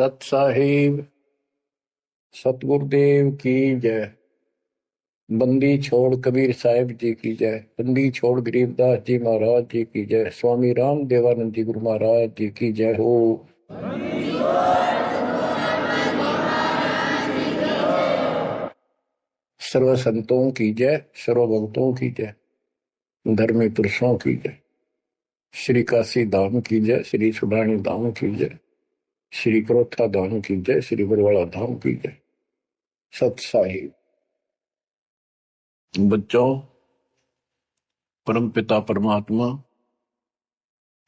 सत साहिब सतगुरुदेव की जय। बंदी छोड़ कबीर साहिब जी की जय। बंदी छोड़ गरीबदास जी महाराज जी की जय। स्वामी राम देवानंद जी गुरु महाराज जी की जय हो। सर्व संतों की जय, सर्व भक्तों की जय, धर्मी पुरुषों की जय। श्री काशी धाम की जय, श्री सुडानी धाम की जय, श्री क्रोथा धाम की जय, श्री बरवाड़ा धाम की जय। सत साहिब। बच्चों, परम पिता परमात्मा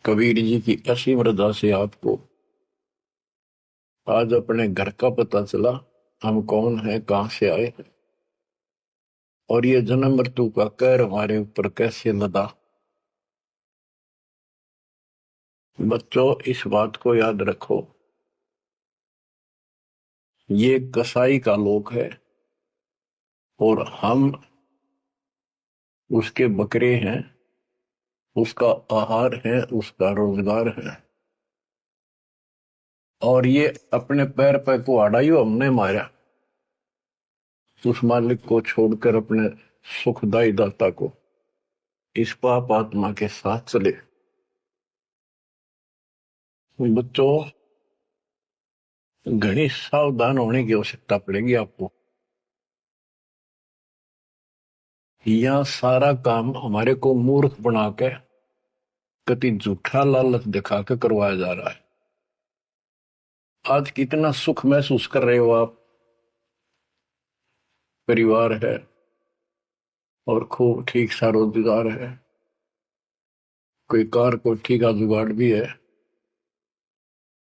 कबीर जी की असीम रजा से आपको आज अपने घर का पता चला। हम कौन है, कहां से आए हैं और ये जन्म मृत्यु का कहर हमारे ऊपर कैसे लदा। बच्चों, इस बात को याद रखो, ये कसाई का लोक है और हम उसके बकरे हैं, उसका आहार है, उसका रोजगार है। और ये अपने पैर पे कुहाड़ा हमने मारा, उस मालिक को छोड़कर अपने सुखदायी दाता को इस पाप आत्मा के साथ चले। बच्चों, घनी सावधान होने की आवश्यकता पड़ेगी आपको। यह सारा काम हमारे को मूर्ख बना के कति झूठा लालच दिखा के करवाया जा रहा है। आज कितना सुख महसूस कर रहे हो आप, परिवार है और खूब ठीक सा रोजगार है, कोई कार को ठीक जुगाड़ भी है,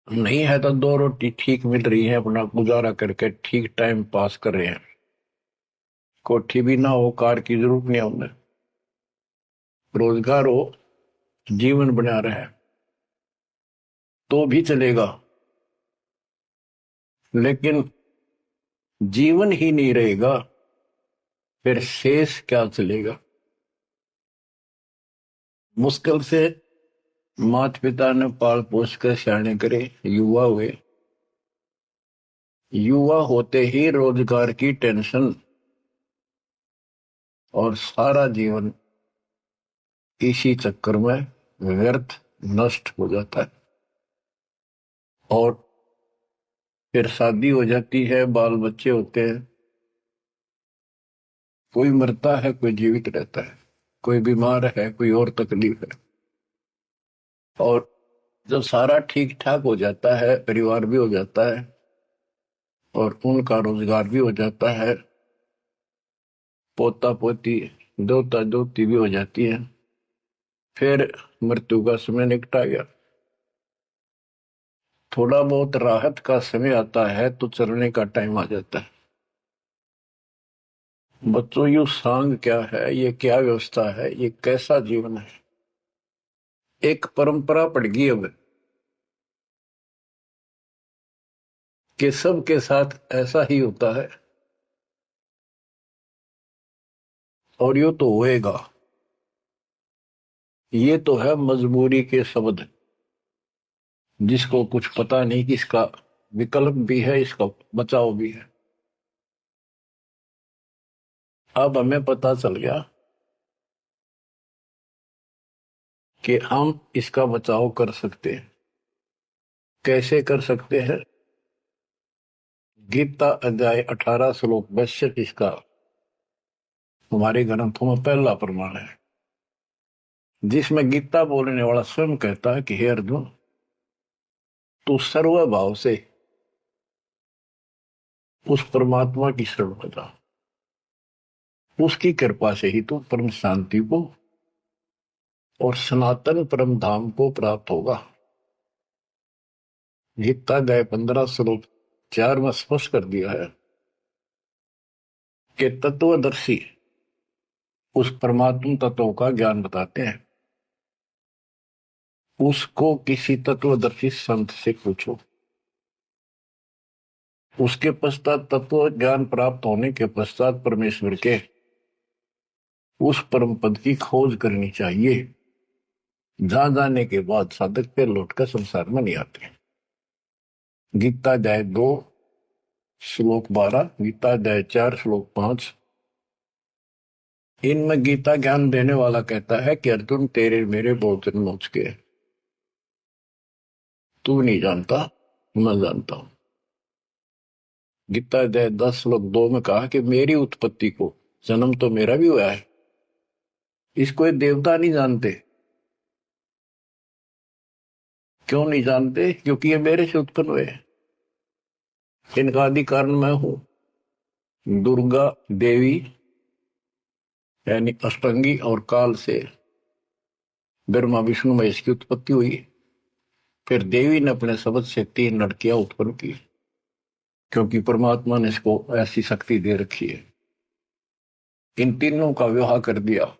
नहीं है तो दो रोटी ठीक मिल रही है, अपना गुजारा करके ठीक टाइम पास कर रहे हैं। कोठी भी ना हो, कार की जरूरत नहीं है उन्हें, रोजगार हो, जीवन बना रहे तो भी चलेगा। लेकिन जीवन ही नहीं रहेगा, फिर शेष क्या चलेगा। मुश्किल से माता पिता ने पाल पोस कर सियाने करे, युवा हुए, युवा होते ही रोजगार की टेंशन और सारा जीवन इसी चक्कर में व्यर्थ नष्ट हो जाता है। और फिर शादी हो जाती है, बाल बच्चे होते हैं, कोई मरता है, कोई जीवित रहता है, कोई बीमार है, कोई और तकलीफ है। और जब सारा ठीक ठाक हो जाता है, परिवार भी हो जाता है और उनका रोजगार भी हो जाता है, पोता पोती दोता दोती भी हो जाती है, फिर मृत्यु का समय निकटा गया। थोड़ा बहुत राहत का समय आता है तो चलने का टाइम आ जाता है। बच्चों, यू सांग क्या है, ये क्या व्यवस्था है, ये कैसा जीवन है। एक परंपरा पड़ गई अब कि सबके साथ ऐसा ही होता है और यो तो होएगा। ये तो है मजबूरी के शब्द, जिसको कुछ पता नहीं कि इसका विकल्प भी है, इसका बचाव भी है। अब हमें पता चल गया कि हम इसका बचाव कर सकते हैं। कैसे कर सकते हैं? गीता अध्याय 18 श्लोक 62 इसका हमारे ग्रंथों में पहला प्रमाण है, जिसमें गीता बोलने वाला स्वयं कहता है कि हे अर्जुन, तू सर्वभाव से उस परमात्मा की शरण में जा, उसकी कृपा से ही तू परम शांति को और सनातन परम धाम को प्राप्त होगा। गीता अध्याय 15 श्लोक 4 में स्पष्ट कर दिया है कि तत्वदर्शी उस परमात्मा तत्व का ज्ञान बताते हैं। उसको किसी तत्वदर्शी संत से पूछो। उसके पश्चात तत्व ज्ञान प्राप्त होने के पश्चात परमेश्वर के उस परम पद की खोज करनी चाहिए। जहां जाने के बाद साधक फिर लौटकर संसार में नहीं आते। गीता अध्याय 2 श्लोक 12, गीता अध्याय 4 श्लोक 5। इनमें गीता ज्ञान देने वाला कहता है कि अर्जुन तेरे मेरे बहुत दिन हो चुके, तू नहीं जानता, मैं जानता हूं। गीता अध्याय 10 श्लोक 2 में कहा कि मेरी उत्पत्ति को, जन्म तो मेरा भी हुआ है, इसको ये देवता नहीं जानते। क्यों नहीं जानते? क्योंकि ये मेरे से उत्पन्न हुए, इनका आदि कारण मैं हूं। दुर्गा देवी यानी अष्टंगी और काल से ब्रह्मा विष्णु महेश की उत्पत्ति हुई। फिर देवी ने अपने शब्द से 3 लड़कियां उत्पन्न की, क्योंकि परमात्मा ने इसको ऐसी शक्ति दे रखी है। इन तीनों का विवाह कर दिया,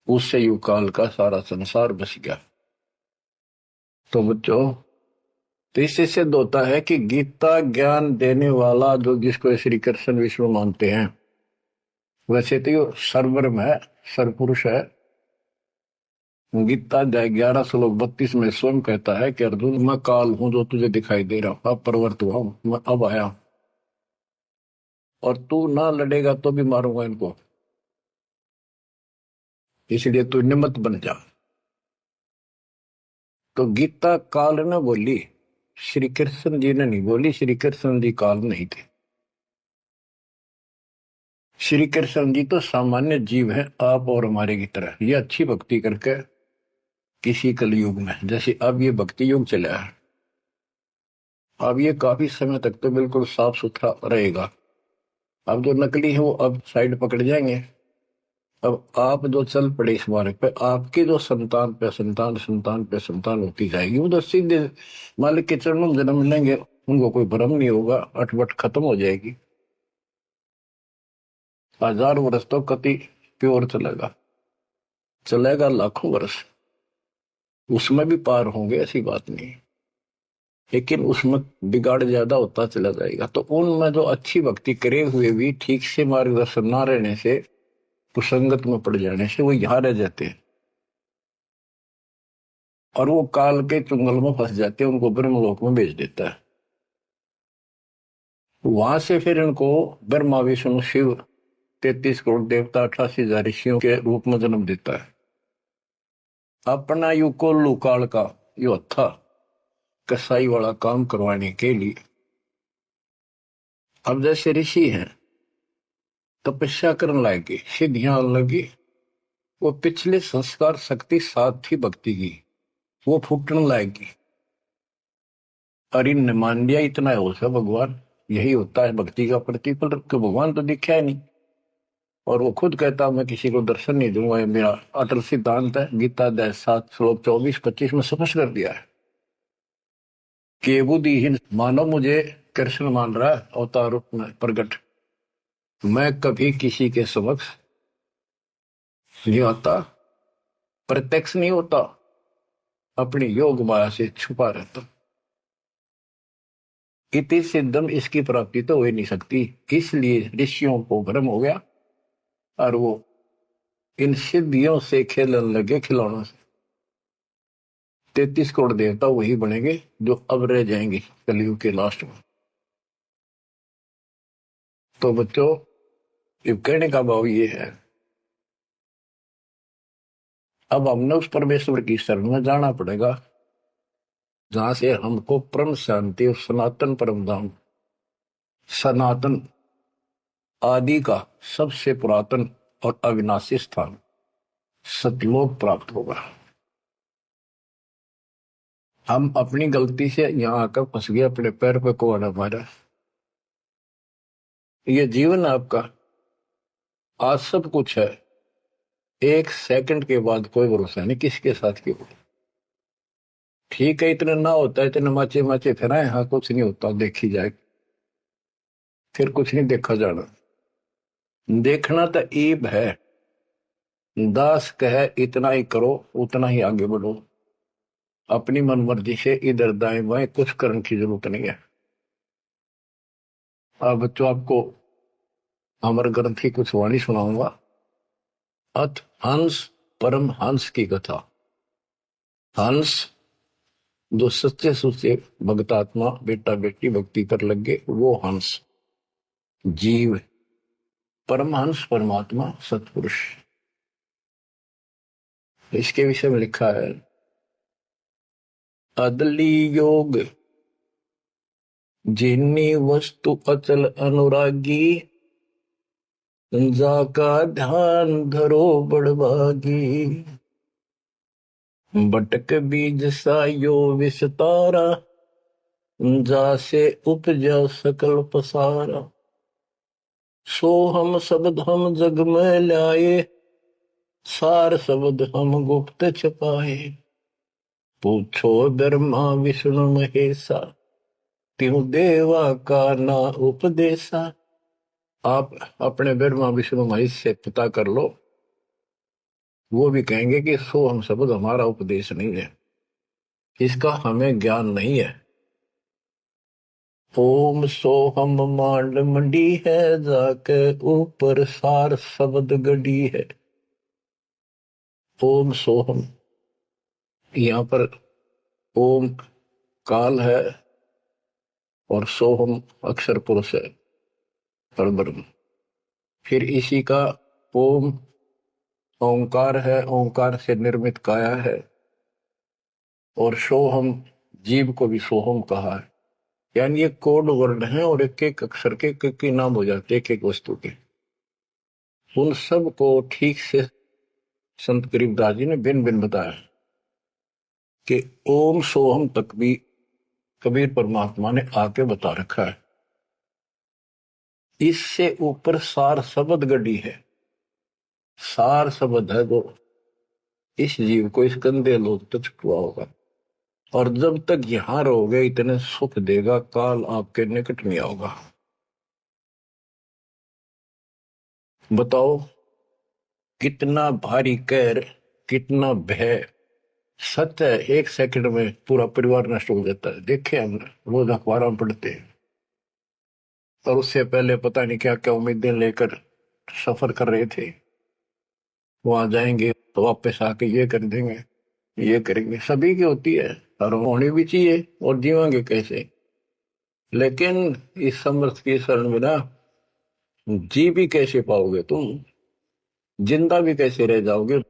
उससे युग काल का सारा संसार बस गया। तो बच्चों, तो इससे सिद्ध होता है कि गीता ज्ञान देने वाला जो जिसको श्री कृष्ण विष्णु मानते हैं, वैसे तो ये सर्वब्रह्म है, सर्वपुरुष है। गीता अध्याय 11 श्लोक 32 में स्वयं कहता है कि अर्जुन मैं काल हूं जो तुझे दिखाई दे रहा हूं, अब प्रवर्त हुआ हूं, मैं अब आया हूं, और तू ना लड़ेगा तो भी मारूंगा इनको, इसलिए तू निमित्त बन जा। तो गीता काल ने बोली, श्री कृष्ण जी ने नहीं बोली। श्री कृष्ण जी काल नहीं थे। श्री कृष्ण जी तो सामान्य जीव हैं, आप और हमारे की तरह। ये अच्छी भक्ति करके किसी कलयुग में, जैसे अब ये भक्ति युग चला है, अब ये काफी समय तक तो बिल्कुल साफ सुथरा रहेगा। अब जो नकली है वो अब साइड पकड़ जाएंगे। अब आप जो चल पड़े इस मार्ग पे, आपकी जो संतान पे संतान संतान पे संतान होती जाएगी, वो तो सीधे मालिक के चरणों में जन्म लेंगे, उनको कोई भ्रम नहीं होगा, अटवट खत्म हो जाएगी। 1000 वर्ष तो कति प्योर चलेगा, चलेगा लाखों वर्ष, उसमें भी पार होंगे, ऐसी बात नहीं। लेकिन उसमें बिगाड़ ज्यादा होता चला जाएगा। तो उनमें जो अच्छी भक्ति करे हुए भी ठीक से मार्गदर्शन ना रहने से, कुसंगत में पड़ जाने से वो यहां रह जाते हैं, और वो काल के चुंगल में फंस जाते हैं, उनको ब्रह्मलोक में भेज देता है। वहां से फिर इनको ब्रह्मा विष्णु शिव 33 करोड़ देवता 88,000 ऋषियों के रूप में जन्म देता है। अपना युग को लुकाल का यो था कसाई वाला काम करवाने के लिए। अब जैसे ऋषि हैं, तपस्या करने लगे, सिद्धियां लगी, वो पिछले संस्कार शक्ति साथ थी भक्ति की, वो फूटने लाएगी। और इन मान लिया इतना हो सा भगवान, यही होता है भक्ति का प्रतिफल। तो भगवान तो दिखा है नहीं, और वो खुद कहता मैं किसी को दर्शन नहीं दूंगा, ये मेरा अटल सिद्धांत है। गीता अध्याय 7 श्लोक 24-25 में स्पष्ट कर दिया है कि बुद्धिहीन मानव मुझे कृष्ण मान रहा है अवतार रूप में प्रकट, मैं कभी किसी के समक्ष नहीं आता, प्रत्यक्ष नहीं होता, अपनी योग माया से छुपा रहता। इति सिद्धम, इसकी प्राप्ति तो हो ही नहीं सकती। इसलिए ऋषियों को भ्रम हो गया, और वो इन सिद्धियों से खेलने लगे, खिलौनों से। 33 करोड़ देवता वही बनेंगे जो अब रह जाएंगे कलयुग के लास्ट में। तो बच्चों, ये कहने का भाव ये है, अब हमने उस परमेश्वर की शरण में जाना पड़ेगा जहां से हमको परम शांति और सनातन परम धाम, सनातन आदि का सबसे पुरातन और अविनाशी स्थान सतलोक प्राप्त होगा। हम अपनी गलती से यहां आकर फंस गए, अपने पैर पे कुआना मारा। ये जीवन आपका, आज सब कुछ है, 1 सेकंड के बाद कोई भरोसा नहीं किसके साथ क्यों। ठीक है, इतने ना होता है, इतने माचे माचे फिराए, हाँ कुछ नहीं होता, देखी जाए, फिर कुछ नहीं देखा जाना। देखना तो ईब है, दास कहे इतना ही करो, उतना ही आगे बढ़ो, अपनी मन मर्जी से इधर दाएं बाएं कुछ करने की जरूरत नहीं है। अब बच्चों, आपको अमर ग्रंथ की कुछ वाणी सुनाऊंगा। अथ हंस परम हंस की कथा। हंस जो सच्चे सुच्चे भक्तात्मा बेटा बेटी भक्ति कर लगे वो हंस जीव परमहंस परमात्मा सतपुरुष। इसके विषय में लिखा है अदली योग जिन्नी वस्तु अचल अनुरागी जाका ध्यान धरो बड़भागी बटक बीज सायो विस्तारा जासे उपजा सकल पसारा सो हम शब्द हम जग में लाए सार शब्द हम गुप्त छपाए पूछो ब्रह्मा विष्णु महेशा त्यों देवा का ना उपदेशा। आप अपने ब्रह्मा विष्णु महेश से पता कर लो, वो भी कहेंगे कि सो हम शब्द हमारा उपदेश नहीं है, इसका हमें ज्ञान नहीं है। ओम सोहम मांड मंडी है जाके ऊपर सार शब्द गड़ी है। ओम सोहम, यहाँ पर ओम काल है और सोहम अक्षर पुरुष है परब्रह्म। फिर इसी का ओम ओंकार है, ओंकार से निर्मित काया है और सोहम जीव को भी सोहम कहा है। यानी ये कोड वर्ड हैं और एक एक अक्षर के एक नाम हो जाते एक एक वस्तु के। उन सब को ठीक से संत गरीबदास जी ने भिन्न भिन्न बताया कि ओम सोहम तक भी कबीर परमात्मा ने आके बता रखा है। इससे ऊपर सार शब्द गढ़ी है। सार शब्द है वो इस जीव को इस गंदे लोक तक छुआ होगा और जब तक यहां रहोगे इतने सुख देगा, काल आपके निकट नहीं आओगा। बताओ कितना भारी कहर, कितना भय। सत्य है, एक सेकंड में पूरा परिवार नष्ट हो जाता है। देखे हमने, रोज अखबार में पढ़ते हैं। और उससे पहले पता नहीं क्या क्या उम्मीदें लेकर सफर कर रहे थे। वहां जाएंगे तो वापस आके ये कर देंगे, ये करेंगे। सभी की होती है और होनी भी चाहिए, और जीवांगे कैसे। लेकिन इस समर्थ की शरण में ना जी भी कैसे पाओगे तुम, जिंदा भी कैसे रह जाओगे।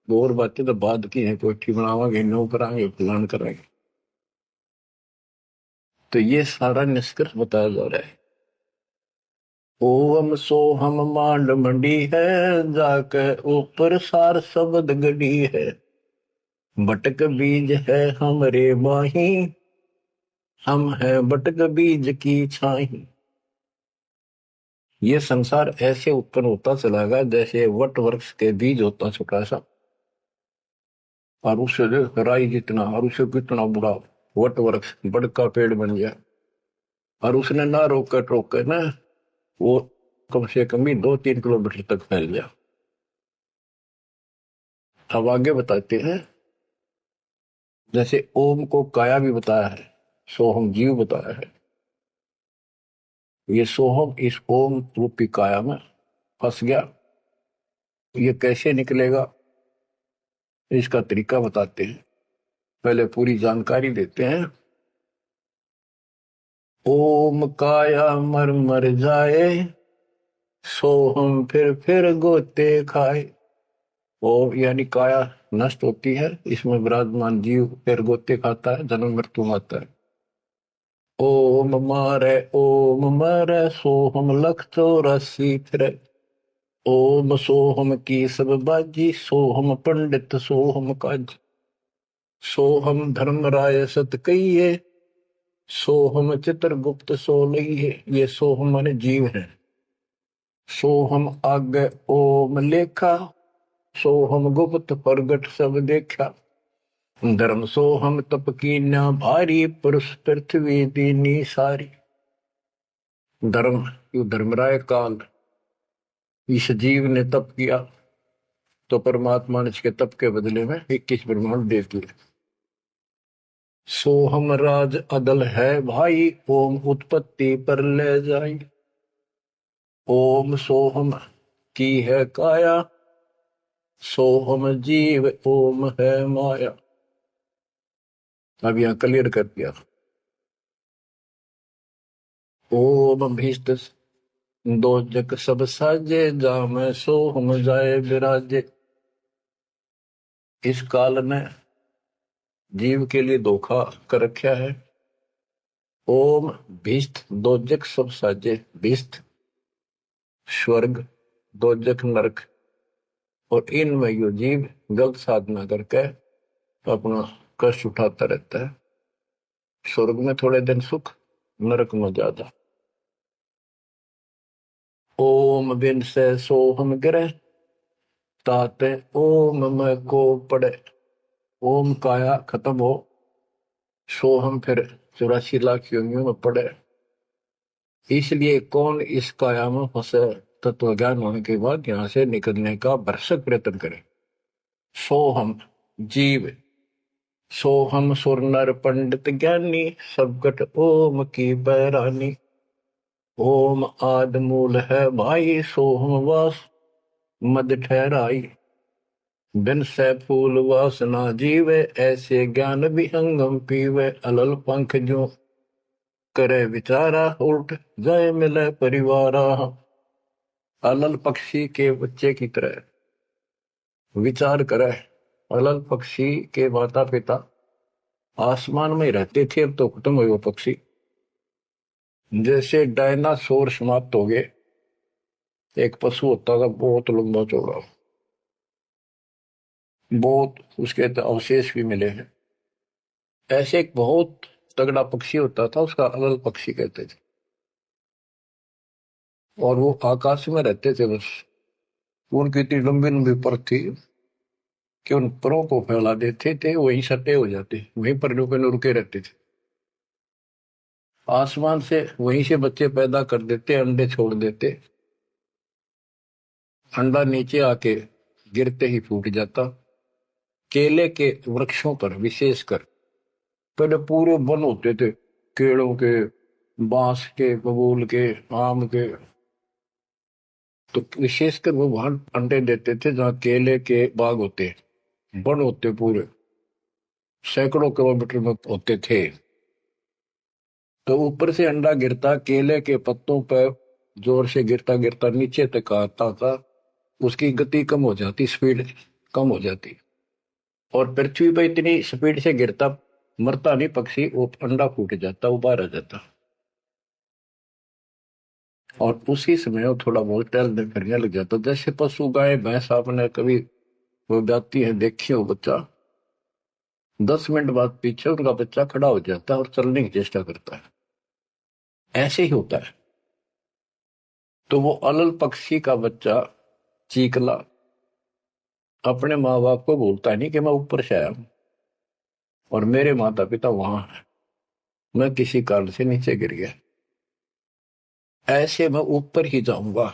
और बातें तो बाद की हैं, कोठी बनावांगे, नो करांगे, प्लान करांगे। तो ये सारा निष्कर्ष बताया जा रहा है। ओम सोहम मांड मंडी है जाके ऊपर सार शब्द गढ़ी है बटक बीज है हमरे माही हम है बटक बीज की छाही। ये संसार ऐसे उत्पन्न होता चला गया जैसे वट वृक्ष के बीज होता छोटा सा, और उससे राई जितना, और उससे कितना बड़ा वट वृक्ष बड़का पेड़ बन गया। और उसने ना रोक कर ना वो कम से कम भी 2-3 किलोमीटर तक फैल गया। अब आगे बताते हैं। जैसे ओम को काया भी बताया है, सोहम जीव बताया है। ये सोहम इस ओम रूपी काया में फंस गया। ये कैसे निकलेगा, इसका तरीका बताते हैं। पहले पूरी जानकारी देते हैं। ओम काया मर मर जाए सोहम फिर गोते खाए। ओम यानी काया नष्ट होती है, इसमें विराजमान जीव फिर गोते खाता है, जन्म मृत्यु आता है। ओम मारे सोहम लख 84 फिरे। ओम सोहम की सब बाजी सोहम पंडित सोहम काज। सोहम धर्म राय सत कहिए सोहम चित्रगुप्त सो लइए। ये सोहम माने जीव है। सोहम आगे ओम लेखा सोहम गुप्त प्रगट सब देखा। धर्म सोहम तप की न भारी पुरुष पृथ्वी दीनी सारी। धर्म धर्मराय काल इस जीव ने तप किया तो परमात्मा ने इसके तप के बदले में 21 ब्रह्मांड दे दिए। सोहम राज अदल है भाई ओम उत्पत्ति पर ले जाए। ओम सोहम की है काया सोहम जीव ओम है माया। अब यहाँ क्लियर कर दिया। ओम भीष्ट दो जग सब साजे, जाम सो हम जाए विराजे। इस काल ने जीव के लिए धोखा कर रखा है। ओम भीष्ट दोजक सब साजे। भीष्ट स्वर्ग, दोजक नरक, और इनमें यो जीव गलत साधना करके अपना कष्ट उठाता रहता है। स्वर्ग में थोड़े दिन सुख, नरक में ज्यादा। ओम बिन से सोहम गिरे, ताते ओम में को पड़े। ओम काया खत्म हो, सोहम फिर 84 लाख योनियों में पड़े। इसलिए कौन इस काया में फंसे, तत्व ज्ञान होने के बाद यहां से निकलने का भरसक प्रयत्न करे। सोहम जीव, सोहम सुर नर पंडित ज्ञानी, सबकट ओम की बैरानी। ओम आद मूल है भाई, सोहम वास मद ठहराई। बिन से फूल वासना जीवे, ऐसे ज्ञान भी अंगम पीवे। अलल पंख जो करे विचारा, उल्ट जाए मिले परिवारा। अलल पक्षी के बच्चे की तरह विचार करे। अलल पक्षी के माता पिता आसमान में रहते थे, अब तो खत्म हुए वो पक्षी। जैसे डायनासोर समाप्त हो गए। एक पशु होता था बहुत लंबा चौड़ा, बहुत उसके अवशेष भी मिले हैं। ऐसे एक बहुत तगड़ा पक्षी होता था, उसका अलल पक्षी कहते थे। और वो आकाश में रहते थे बस। उनकी इतनी लंबी लंबी पर थी कि उन परों को फैला देते थे, वहीं सटे हो जाते, वहीं पर रुके रहते थे। आसमान से वहीं से बच्चे पैदा कर देते, अंडे छोड़ देते। अंडा नीचे आके गिरते ही फूट जाता। केले के वृक्षों पर विशेषकर पहले पूरे वन होते थे, केलों के, बांस के, बबूल के, आम के। तो विशेषकर वो वहां अंडे देते थे जहां केले के बाग होते, वन होते पूरे, सैकड़ों किलोमीटर में होते थे। तो ऊपर से अंडा गिरता, केले के पत्तों पर जोर से गिरता गिरता नीचे तक आता था। उसकी गति कम हो जाती, स्पीड कम हो जाती, और पृथ्वी पर इतनी स्पीड से गिरता, मरता नहीं पक्षी, वो अंडा फूट जाता, वो बाहर आ जाता। और उसी समय वो थोड़ा बहुत टहलने फिरने लग जाता। जैसे पशु गाय भैंस आपने कभी वो जाती है देखी हो, बच्चा 10 मिनट बाद पीछे उनका बच्चा खड़ा हो जाता है और चलने की चेष्टा करता है। ऐसे ही होता है। तो वो अलल पक्षी का बच्चा चीकला अपने माँ बाप को बोलता नहीं कि मैं ऊपर से आया हूं और मेरे माता पिता वहां है, मैं किसी कारण से नीचे गिर गया, ऐसे मैं ऊपर ही जाऊंगा,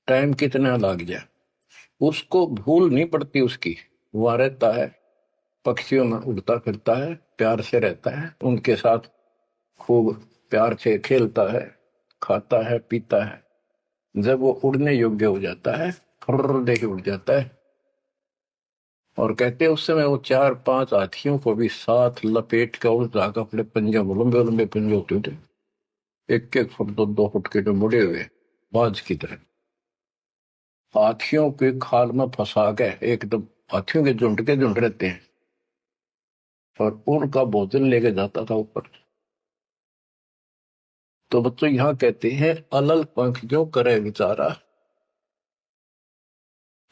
टाइम कितना लग जाए। उसको भूल नहीं पड़ती उसकी। वहां रहता है, पक्षियों में उड़ता फिरता है, प्यार से रहता है, उनके साथ खूब प्यार से खेलता है, खाता है, पीता है। जब वो उड़ने योग्य हो जाता है, फुर्र देके उड़ जाता है। और कहते हैं उस समय वो 4-5 हाथियों को भी साथ लपेट कर उड़ जाकर अपने पंजे, लंबे लंबे पंजे होते थे, 1-1 फुट 2-2 फुट के, जो मुड़े हुए बाज की तरह, हाथियों के खाल में फंसा के एकदम। हाथियों के झुंड रहते हैं, और उनका भोजन लेके जाता था ऊपर। तो बच्चों यहां कहते हैं अलल पंख जो करे विचारा,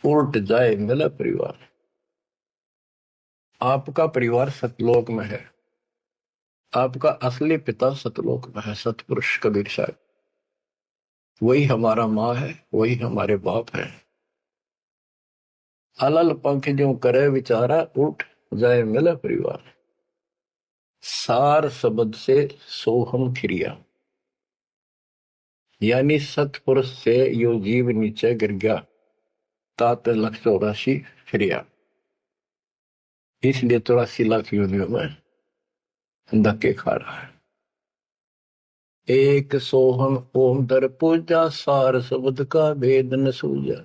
उल्ट जाए मिला परिवार। आपका परिवार सतलोक में है, आपका असली पिता सतलोक में है, सतपुरुष कबीर साहब। वही हमारा माँ है, वही हमारे बाप है। अलल पंख जो करे विचारा, उठ जाए मिला परिवार। सार शब्द से सोहम खिरिया, यानी सतपुरुष से यो जीव नीचे गिर गया, तात 184 फिरिया। इसलिए 84 लाख योनियों में धक्के खा रहा है। एक सोहम ओम दर पूजा, सार शब्द का भेद न सूझा।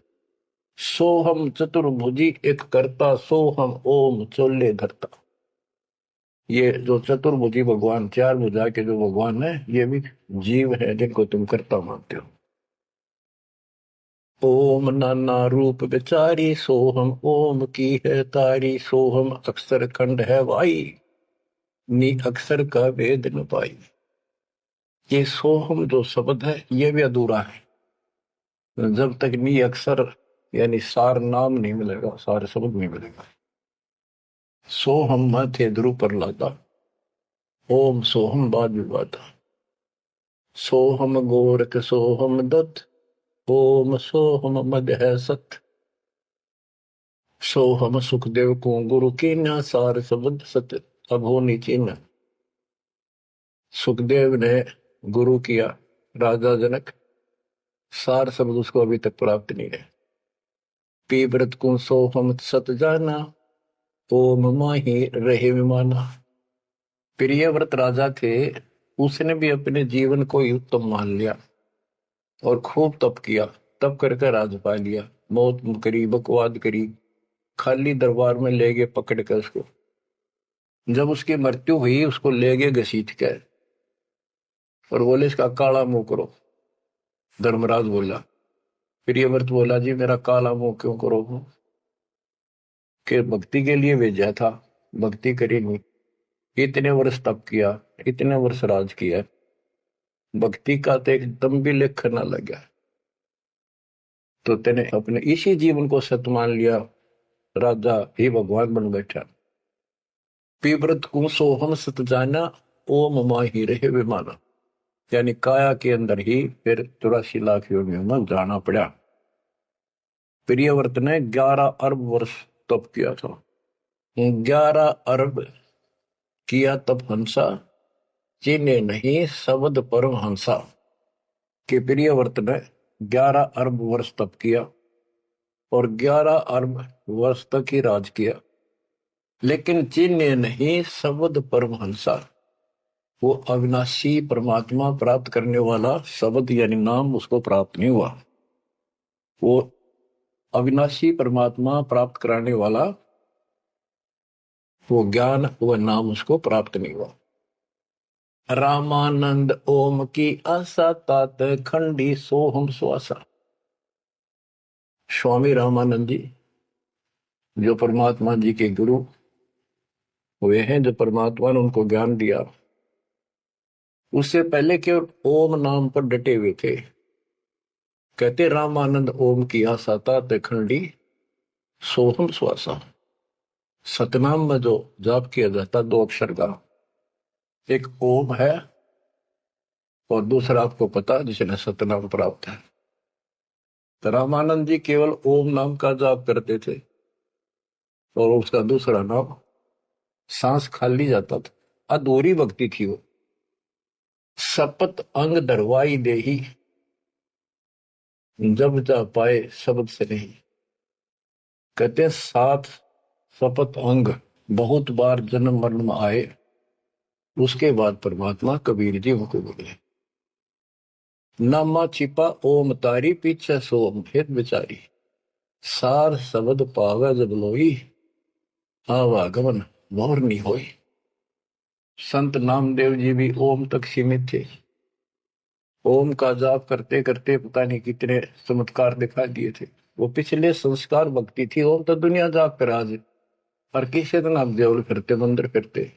सोहम चतुर्भुजी एक करता, सोहम ओम चोले धरता। ये जो चतुर्भुजी भगवान, चार भुजा के जो भगवान है, ये भी जीव है जिनको तुम कर्ता मानते हो। ओम नाना रूप विचारी सोहम, ओम की है तारी सोहम, अक्षर खंड है वाई, नी अक्षर का वेद न पाई। ये सोहम जो शब्द है ये भी अधूरा है जब तक नी अक्षर यानी सार नाम नहीं मिलेगा, सार शब्द नहीं मिलेगा। सोहम माथे ध्रुव पर लादा, ओम सोहम बाद विवादा, सोहम गोरख सोहम दत्त, ओम सोहम मद है सत, सोहम सुखदेव को गुरु की न सार शब्द सत अब हो नीचे न। सुखदेव ने गुरु किया राजा जनक, सार शब्द उसको अभी तक प्राप्त नहीं है। पी व्रत को सोहम सत जाना, ओम माही रहे विमाना। प्रियव्रत राजा थे, उसने भी अपने जीवन को ही उत्तम मान लिया और खूब तप किया। तप करके राज पा लिया, मौत करी, बकवाद करी, खाली दरबार में ले गए पकड़ कर उसको। जब उसकी मृत्यु हुई उसको ले गए घसीट कर और बोले इसका काला मुंह करो। धर्मराज बोला, प्रियव्रत बोला जी मेरा काला मुंह क्यों करो? कि भक्ति के लिए भेजा था, भक्ति करी नहीं, इतने वर्ष तप किया, इतने वर्ष राज किया, भक्ति का तो एकदम भी लेख न लगा, तो तेने अपने इसी जीवन को सत मान लिया, राजा ही भगवान बन बैठा। पीव्रत को सोहम सत जाना, ओम माही रहे विमाना। यानी काया के अंदर ही फिर 84 लाख योनियों में जाना पड़ा। प्रियव्रत ने 11 अरब वर्ष तप किया था। 11 अरब किया तप हंसा, चीने नहीं शब्द परम हंसा। कि प्रियव्रत ने 11 अरब वर्ष तप किया और 11 अरब वर्ष तक ही राज किया, लेकिन चीने नहीं शब्द परमहंसा। वो अविनाशी परमात्मा प्राप्त करने वाला शब्द यानी नाम उसको प्राप्त नहीं हुआ। वो अविनाशी परमात्मा प्राप्त कराने वाला वो ज्ञान, वो नाम उसको प्राप्त नहीं हुआ। रामानंद ओम की आशा, तात खंडी सोहम स्वासा। स्वामी रामानंद जी जो परमात्मा जी के गुरु हुए हैं, जो परमात्मा ने उनको ज्ञान दिया, उससे पहले केवल ओम नाम पर डटे हुए थे। कहते रामानंद ओम की आशा तात खंडी सोहम स्वासा। सतनाम में जो जाप किया जाता 2 अक्षर का, एक ओम है और दूसरा आपको पता जिसने सतनाम प्राप्त है। तो रामानंद जी केवल ओम नाम का जाप करते थे और उसका दूसरा नाम, सांस खाली जाता था, अधूरी भक्ति थी वो। सपत अंग दरवाई देही, जब जा पाए शब्द से नहीं। कहते 7 सपत अंग बहुत बार जन्म मरण में आए, उसके बाद परमात्मा कबीर जी उनको बोले। नामा छिपा ओम तारी, पीछे सोम भेद विचारी। सार शब्द पावे जब लोई, आवागमन मोर नहीं होई। संत नामदेव जी भी ओम तक सीमित थे। ओम का जाप करते करते पता नहीं कितने चमत्कार दिखा दिए थे। वो पिछले संस्कार भक्ति थी। ओम तो दुनिया जाप कर आज, पर किसी दिन आप देवल फिरते, मंदिर फिरते,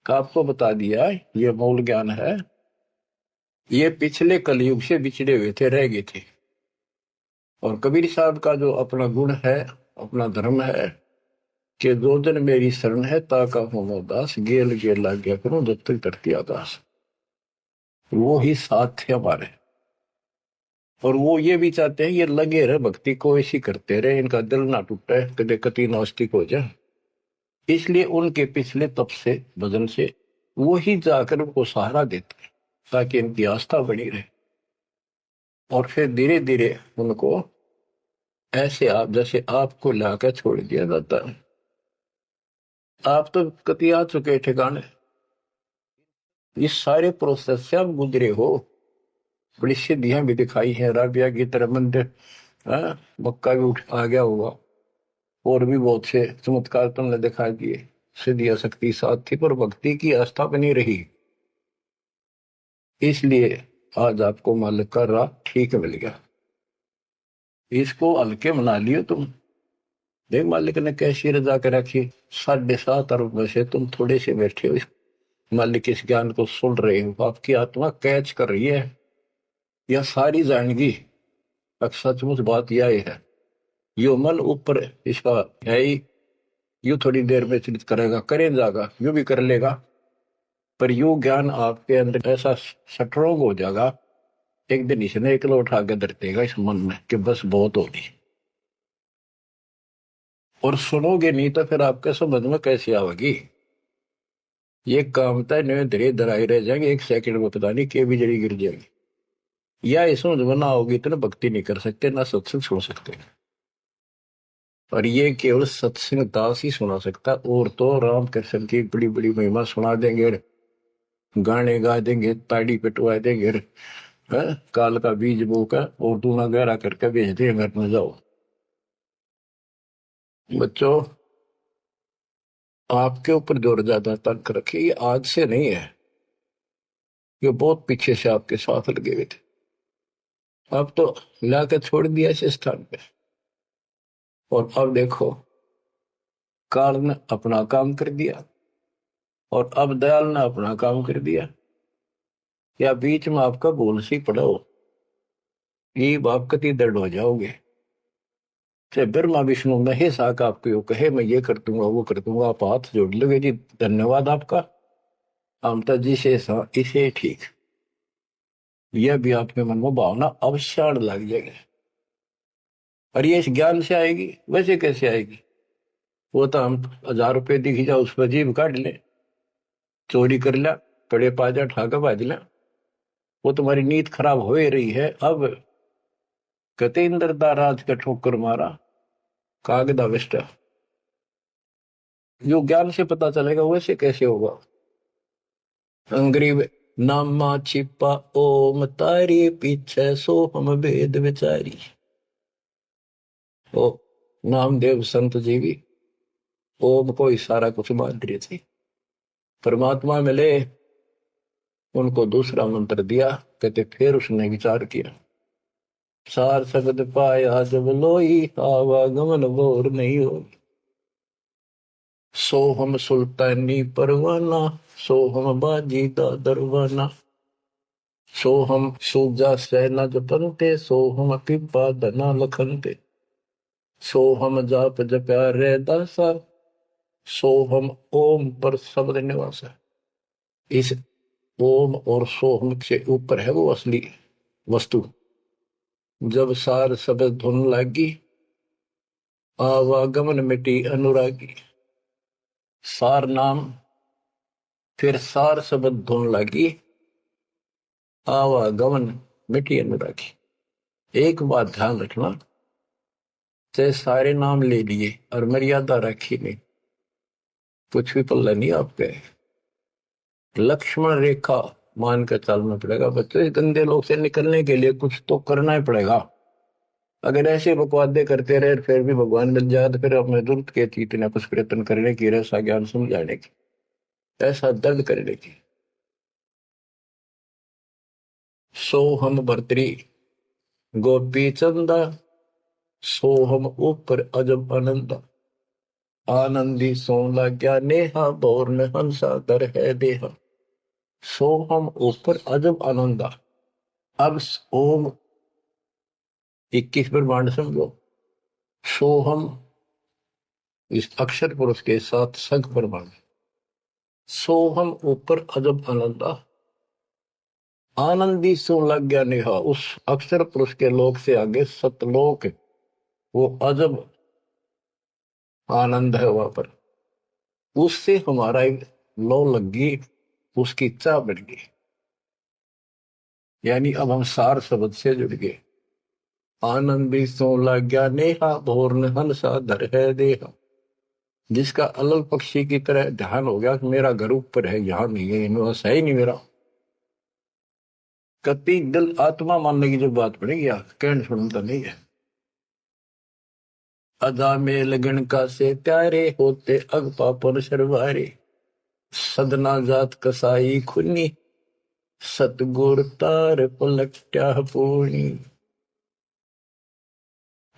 आपको बता दिया ये मूल ज्ञान है। ये पिछले कलयुग से बिछड़े हुए थे, रह गए थे। और कबीर साहब का जो अपना गुण है, अपना धर्म है कि दो दिन मेरी शरण है, ताका हो दास, गेल गेल लाग गया करूं जब तक धरती आकाश। वो ही साथ थे हमारे। और वो ये भी चाहते हैं ये लगे रहे, भक्ति को ऐसी करते रहे, इनका दिल ना टूटे, कदे कति नास्तिक हो जाए। इसलिए उनके पिछले तप से, भजन से वो ही जाकर उनको सहारा देते हैं ताकि इनकी आस्था बनी रहे। और फिर धीरे धीरे उनको ऐसे आप जैसे आपको लाकर छोड़ दिया जाता है। आप तो कति आ चुके ठिकाने, इस सारे प्रोसेस से आप गुजरे हो। बड़ी सिद्धियां भी दिखाई हैं, राबिया की तरह मंदिर, मक्का भी उठ आ गया होगा, और भी बहुत से चमत्कार तुमने दिखा दिए। सिद्धि शक्ति साथ थी पर भक्ति की आस्था बनी रही, इसलिए आज आपको मालिक का राह ठीक मिल गया। इसको हल्के मना लियो तुम। देख मालिक ने कैसी रजा कर रखी, 7.5 अरब में से तुम थोड़े से बैठे हो, मालिक इस ज्ञान को सुन रहे हो, आपकी आत्मा कैच कर रही है, यह सारी जाएंगी। अब सचमुच बात यह है, यो मन ऊपर इसका है ही, यू थोड़ी देर में चिंतित करेगा, करे जाएगा, यू भी कर लेगा, पर यू ज्ञान आपके अंदर ऐसा स्ट्रोंग हो जाएगा, एक दिन इसने एक उठा के धर देगा इस मन में कि बस बहुत होगी। और सुनोगे नहीं तो फिर आपके समझ में कैसे आवेगी। ये काम था धीरे धराई रह जाएंगे, 1 सेकंड में पता नहीं के बिजली गिर जाएगी। या इस समझ में ना होगी तो ना भक्ति नहीं कर सकते, ना सत्संग सुन सकते। और ये केवल सत्संग दास ही सुना सकता, और तो राम कृष्ण की बड़ी बड़ी महिमा सुना देंगे, गाने गा देंगे, ताड़ी पिटवा देंगे, काल का बीज बोकर और दूना गहरा करके भेज दे घर में जाओ। बच्चों, आपके ऊपर जोर ज्यादा तंक रखे, ये आज से नहीं है, ये बहुत पीछे से आपके साथ लगे हुए थे, अब तो लाकर छोड़ दिया इस स्थान पे। और अब देखो, काल ने अपना काम कर दिया और अब दयाल ने अपना काम कर दिया, या बीच में आपका बोल सी पड़ा हो, ये आप कति दर्द हो जाओगे। चाहे ब्रह्मा विष्णु महेश आका आपको कहे मैं ये कर दूंगा वो कर दूंगा, आप हाथ जोड़ लोगे जी धन्यवाद आपका, ममता जी से इसे ठीक, यह भी आपके मन में भावना अवश्य लग जाएगी। और ये इस ज्ञान से आएगी, वैसे कैसे आएगी? वो तो हम 1000 रुपये दिख जाओ उस पर जीभ काट ले, चोरी कर लिया, पड़े पाजा ठाका बाज लिया, वो तुम्हारी नीयत खराब हो ही रही है। अब कहते इंद्र राज का ठोकर मारा कागदा विष्टा, जो ज्ञान से पता चलेगा वैसे कैसे होगा। अंग्रीब नामा छिपा ओम तारी पीछे सो हम भेद विचारी। ओ नामदेव संत जी भी ओम को ही सारा कुछ मान रहे थे, परमात्मा मिले उनको दूसरा मंत्र दिया, कहते फिर उसने विचार किया, सार शब्द पाया जब लोई आवागमन बोर नहीं हो, सो हम सुल्तानी परवाना, सो हम बाजी दा दरवाना, सो हम सूजा सेना जपनते, सो हम पिपा धना लखनते, सो हम जाप जप्या रे दासा, सो हम ओम पर शब्द निवास है। इस ओम और सोहम से ऊपर है वो असली वस्तु। जब सार शब्द धुन लागी, आवागमन मिटी अनुरागी, सार नाम फिर सार शब्द धुन लागी, आवागमन मिटी अनुरागी। एक बात ध्यान रखना, चाहे सारे नाम ले लिए और मर्यादा रखी नहीं, कुछ भी पल्ला नहीं आपके, लक्ष्मण रेखा मान कर चलना पड़ेगा। बच्चों, इस गंदे लोग से निकलने के लिए कुछ तो करना ही पड़ेगा। अगर ऐसे बकवादे करते रहे फिर भी भगवान मिल जाए तो फिर हमें जरूरत के थी इतना कुछ प्रयत्न करने की, ऐसा ज्ञान समझाने की, ऐसा दर्द करने की। सो हम भर्तरी गोपी चंदा, सो हम ऊपर अजब आनंदा, आनंदी सो लाग्या नेहा, बोर में हंसा दर है देहा, सो हम ऊपर अजब आनंदा। अब ओम 21 ब्रह्मांड समझो, सो हम इस अक्षर पुरुष के साथ संघ ब्रह्मांड, सो हम ऊपर अजब आनंदा, आनंदी सो लग गया नेहा, उस अक्षर पुरुष के लोक से आगे सतलोक, वो अजब आनंद है वहां पर, उससे हमारा एक लो लग गई, उसकी इच्छा बढ़ गई, यानी अब हम सार शब्द से जुड़ गए। आनंदी सो लग गया नेहा, भोर न हंसा धर है देहा, जिसका अलल पक्षी की तरह ध्यान हो गया कि मेरा घर ऊपर है, यहां नहीं है, इनमें है ही नहीं मेरा, कति दिल आत्मा मानने की जो बात पड़ेगी कहने सुनता नहीं है। अदा में लगन का से त्यारे होते अग पापन शर्वारे। सदना जात कसाई खुनी सतगुर तार पलट्या पूर्णी।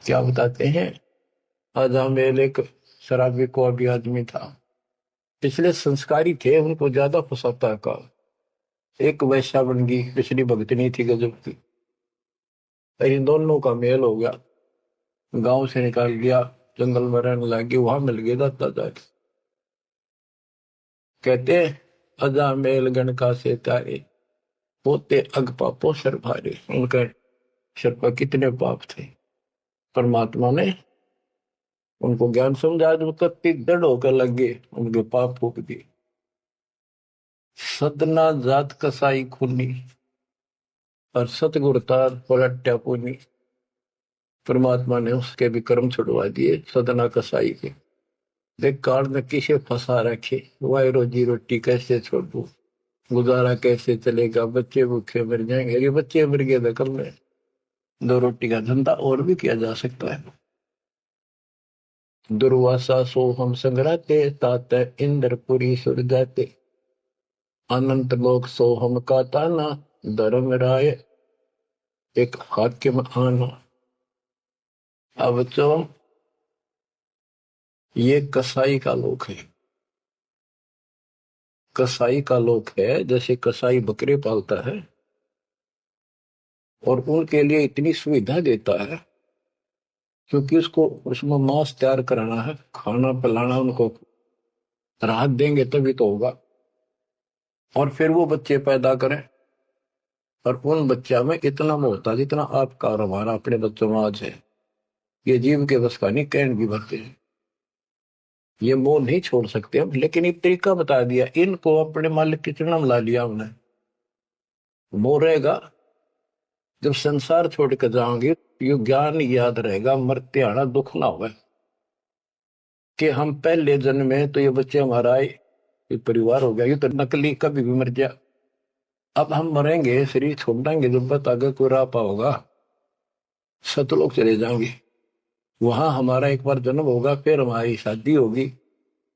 क्या बताते हैं? आजा मेल एक शराबी को अभी आदमी था, पिछले संस्कारी थे, उनको ज्यादा फसाता का। एक वैश्या बन गई, पिछली भगतनी थी गजब की। इन दोनों का मेल हो गया, गांव से निकाल दिया, जंगल में रहने लगी, वहां मिल गया दाता जाके। कहते अजा मेल गण का से तारे होते अग पापो सर भारे। उनका सर पर कितने पाप थे, परमात्मा ने उनको ज्ञान समझा, जो कत्ती दृढ़ होकर लगे, उनके पाप फूक दिए। सदना जात कसाई खूनी और सतगुरतार पलट्या पूनी। परमात्मा ने उसके भी कर्म छुड़वा दिए, सदना कसाई के। देख काल में किसे फंसा रखे, वाई रोजी रोटी कैसे छोड़ू, गुजारा कैसे चलेगा, बच्चे भूखे मर जाएंगे। ये बच्चे मर गए तो कल में दो रोटी का धंधा और भी किया जा सकता है। दुर्वासा सो हम संग्राते तात इंद्रपुरी सुर जाते। अनंत लोक सो हम का ताना धर्म राय एक हाकिम आना। अब तो ये कसाई का लोक है, कसाई का लोक है। जैसे कसाई बकरे पालता है और उनके लिए इतनी सुविधा देता है, क्योंकि उसको उसमें मांस तैयार कराना है, खाना पिलाना, उनको राहत देंगे तभी तो होगा। और फिर वो बच्चे पैदा करें, और उन बच्चा में इतना मोहता जितना आपका और हमारा अपने बच्चों में आज है, ये जीव के बस का नहीं, कहन भी भरते हैं। ये मोह नहीं छोड़ सकते हम, लेकिन एक तरीका बता दिया, इनको अपने मालिक की चरणा मिला लिया हमने। मोह रहेगा, जब संसार छोड़ कर जाओगे ये ज्ञान याद रहेगा, मरते आना दुख ना हो कि हम पहले जन्म में तो ये बच्चे हमारा ये परिवार हो गया, ये तो नकली, कभी भी मर गया। अब हम मरेंगे, शरीर छोड़ देंगे, जब बत आगे कोई राह पाओगा, सतलोक चले जाएंगे, वहां हमारा एक बार जन्म होगा, फिर हमारी शादी होगी,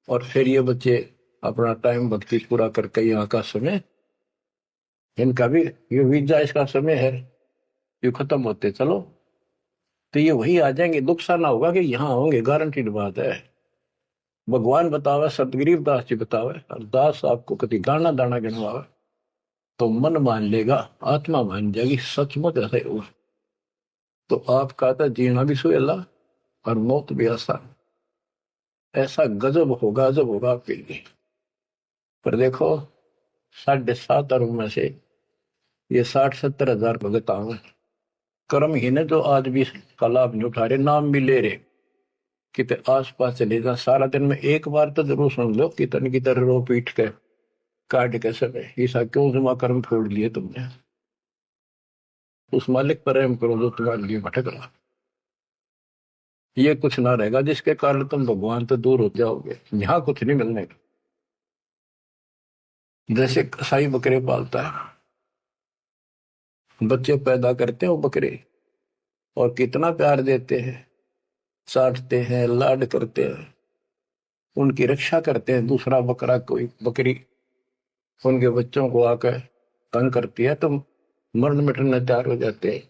और फिर ये बच्चे अपना टाइम भक्ति पूरा करके यहाँ का समय, इनका भी ये वीजा इसका समय है, ये खत्म होते चलो तो ये वही आ जाएंगे। दुख सा ना होगा कि यहाँ होंगे, गारंटीड बात है। भगवान बतावे, सतगरीब दास जी बतावे, अरदास आपको कभी गाना दाना गिनवावे तो मन मान लेगा, आत्मा मान जाएगी, सचमुच ऐसा होगा। तो आपका तो जीना भी सुहेला और मौत भी आसान। ऐसा गजब होगा, जब होगा आपके लिए। पर देखो 7.5 अरब में से ये 60-70 हजार भगत आवे, कर्म ही ने जो आज भी का लाभ नहीं उठा रहे, नाम भी ले रहे, कितने आस पास चले जा, सारा दिन में एक बार तो जरूर सुन लो कितन की तरह रो पीट के काट के समय, ऐसा क्यों जमा कर्म छोड़ लिए तुमने। उस मालिक पर रहम करो जो तुम्हारे लिए भटक रहा। ये कुछ ना रहेगा जिसके कारण तुम भगवान से दूर हो जाओगे, यहाँ कुछ नहीं मिलने का। जैसे कसाई बकरे पालता है, बच्चे पैदा करते हैं वो बकरे, और कितना प्यार देते हैं, साटते हैं, लाड करते हैं, उनकी रक्षा करते हैं। दूसरा बकरा कोई बकरी उनके बच्चों को आकर तंग करती है तो मरण मिटने तैयार हो जाते हैं,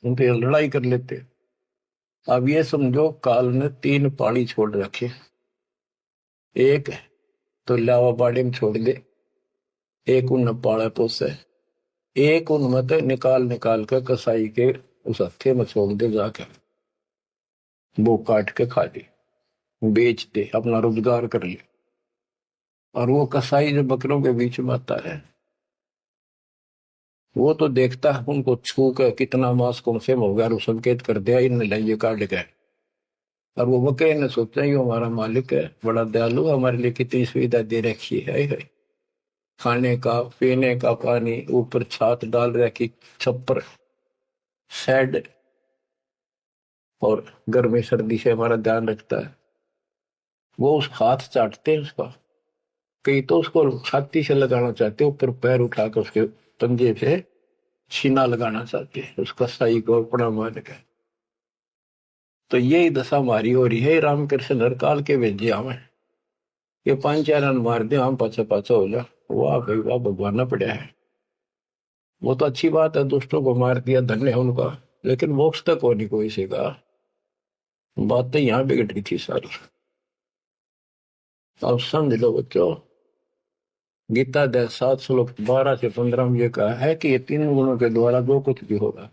उनसे लड़ाई कर लेते हैं। अब ये समझो काल ने 3 पानी छोड़ रखे, एक तो लावा बाड़ी में छोड़ दे, एक उन पाड़ा पोसे, एक उन मत निकाल निकाल कर कसाई के उस हत्थे में छोड़ दे, जाकर वो काट के खा ले, बेच दे, अपना रोजगार कर ले। और वो कसाई जो बकरों के बीच में आता है, वो तो देखता है उनको छू कर कितना मांस कौन से होगा, और संकेत कर दिया इन लाइए काट गए। और वो बकरे ने सोचा ये हमारा मालिक है, बड़ा दयालु, हमारे लिए कितनी सुविधा दे रखी है, खाने का पीने का पानी, ऊपर छात डाल रखी, छप्पर शेड, और गर्मी सर्दी से हमारा ध्यान रखता है। वो उस हाथ चाटते हैं उसका, कई तो उसको छाती से लगाना चाहते, ऊपर पैर उठाकर उसके पंजे से सीना लगाना चाहते हैं, उसका सही को अपना मान के। तो यही दशा हमारी हो रही है। रामकृष्ण हर काल के भेजे हमें, ये 5-4 मार दे, हम पाछा पाछा हो जा, वाह भाई वाह, भगवान ना पड़ा है। वो तो अच्छी बात है, दुष्टों को मार दिया, धन्य है उनका, लेकिन मोक्ष तक होने को इसी का बात तो यहाँ बिगड़ गई थी सारी। अब समझ लो बच्चों, गीता अध्याय 7 श्लोक 12 से 15 में ये कहा है कि ये 3 गुणों के द्वारा जो कुछ भी होगा,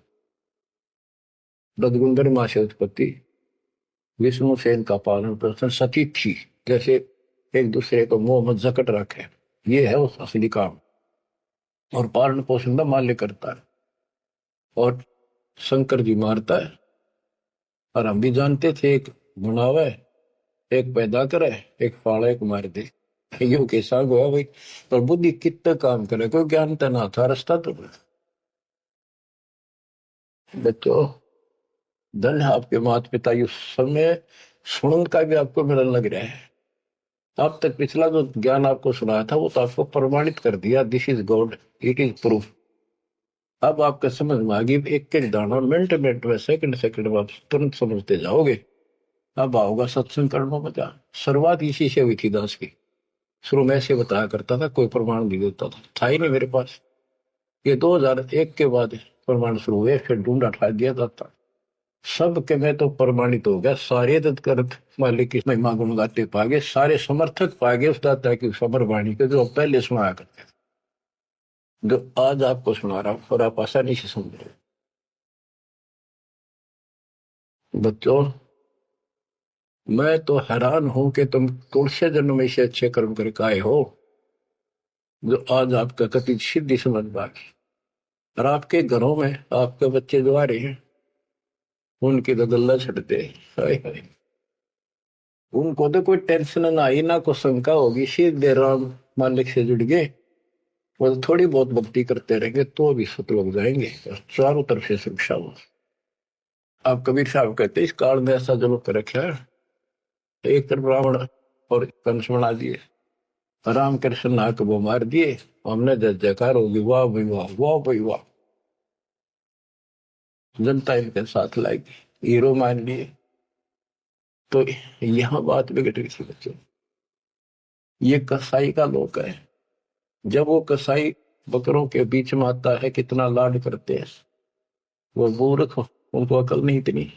रजगुंदर मां से उत्पत्ति, विष्णु से इनका पालन पोषण, सती थी, जैसे एक दूसरे को मोह मत जकट रखे, ये है उस असली काम। और पालन पोषण का माल्य करता है, और शंकर जी मारता है। और हम भी जानते थे, एक बनावे, एक पैदा करे, एक पाले, एक मार दे, यो कैसा हुआ भाई। पर बुद्धि कितना काम करे, कोई ज्ञान तो ना था, रास्ता तो बच्चों धन है आपके माता पिता, इस समय सुनन का भी आपको मिलन लग रहा है। अब तक पिछला जो ज्ञान आपको सुनाया था वो तो आपको प्रमाणित कर दिया, this is God, it is proof. अब आपका समझ में आ गई, एक एक दाना मिनट मिनट में, सेकंड सेकंड में आप तुरंत समझते जाओगे। अब आओगा सत्संग करना मजा। शुरुआत इसी से हुई थी दास की, शुरू में ऐसे बताया करता था, कोई प्रमाण नहीं देता था ही नहीं मेरे पास। ये 2001 के बाद प्रमाण शुरू हुए, फिर ढूंढा ठा दिया जाता, सब के में तो प्रमाणित हो गया। सारे तत्कर्त मालिक की महिमा गुण गाते पागे, सारे समर्थक पागे उस दाता की समर वाणी के, जो पहले सुनाया करते थे, जो आज आपको सुना रहा हूं, और आप आसानी से समझ रहे। बच्चों मैं तो हैरान हूं कि तुम तुलसे जन्म में से अच्छे कर्म करके आए हो, जो आज आपका कति सिद्धि समझ बाकी। और आपके घरों में आपके बच्चे जो आ रहे हैं, उनकी तो गल्ला छटते, हाय हाय, उनको तो कोई टेंशन ना आई, ना कोई शंका होगी, सीधे राम मालिक से जुड़ गए, वो तो थोड़ी बहुत भक्ति करते रहेंगे तो भी सतलोक जाएंगे, और चारों तरफ से सुरक्षा हो। आप कबीर साहब कहते इस काल में ऐसा जुल्म कर रखा है, एक तरफ रावण और कंस बना दिए, राम कृष्ण नाक वो मार दिए, हमने जय जयकार होगी, वाह भाई वाह, वाह भाई वाह, जनता इनके साथ लाएगी, हीरो मान लिए। तो यहाँ बात बिगड़ गई थी बच्चों। ये कसाई का लोक है, जब वो कसाई बकरों के बीच में आता है, कितना लाड करते हैं वो मूर्ख, उनको अकल नहीं इतनी।